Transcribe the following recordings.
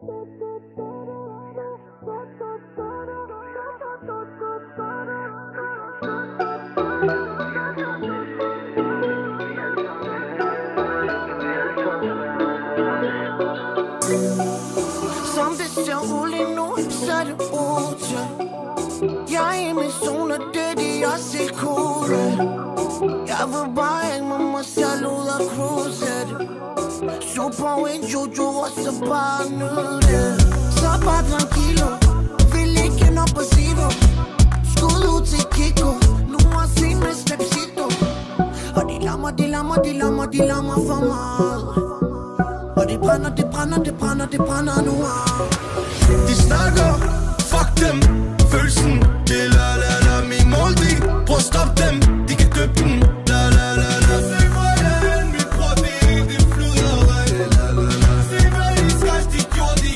Som det ser ud lige nu, så er det ute. Jeg er i min zone, og det er de også helt cool. Jeg vil bare hænge med mig selv ud og cruise det. Super en Jojo, og så bare nyde det. Så bare tranquilo, vil ikke ind op på Sivo. Skud ud til Kiko, nu må jeg se med Stepsito. Og de lammer for meget. Og det brænder nu af. De snakker, fuck dem. Følelsen, det er la la la. Min måldi, prøv at stoppe dem. De kan døbe den, la la la la. Se hvor jeg hen, mit bror, det flyder ren. Se hvad de skræs, de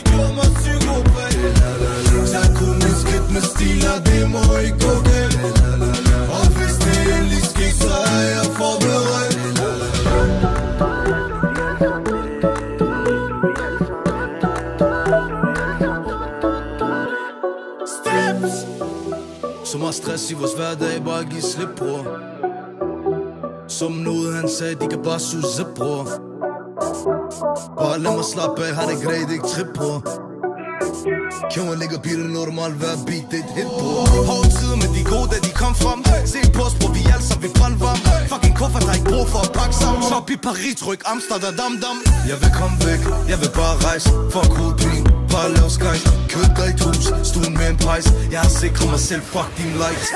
gjorde mig psykopat. Så kun et skridt med stil, og det må ikke gå galt. Og hvis det endelig sker, så er jeg forberedt. Så meget stress i vores hverdag, bare giv slip, bror. Som noget han sagde, de kan bare suge, bror. Bare lad mig slappe af, har det greit, ikke trip, bror. Kjøren ligger bilen normalt, hver beat, det er et hit, bror. Hårde tider, men de gode, da de kom frem. Se på os, bror, vi alle sammen vil brandvarm. Fucking kuffert, der ikke brug for at pakke sammen. Top i Paris, ryk Amsterdam, dam. Jeg vil komme væk, jeg vil bare rejse. Fuck hovedpine, bare lav skræk. Køb dig et hus, stuen med en pejs. Jeg har sikret mig selv, fuck din lights.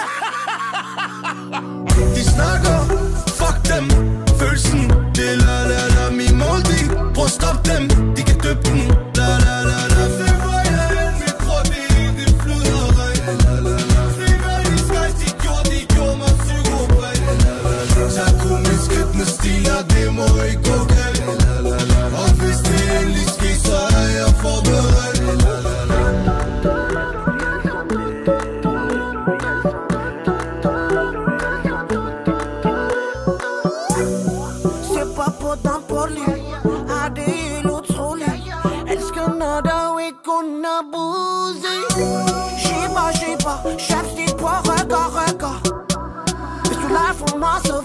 De snakker, fuck dem. Følelsen, det er la la la. Min måldi, prøv at stoppe dem. De kan døbe den, la la la la. Se hvor jeg hen, mit bror, det flyder ren. Se hvad de skræs, de gjorde mig psykopat. Så kun et skridt med stil, og det må ikke gå galt. Og hvis det endelig sker, så er jeg forberedt. Chapstick på rykker. Hvis du leger for mig, så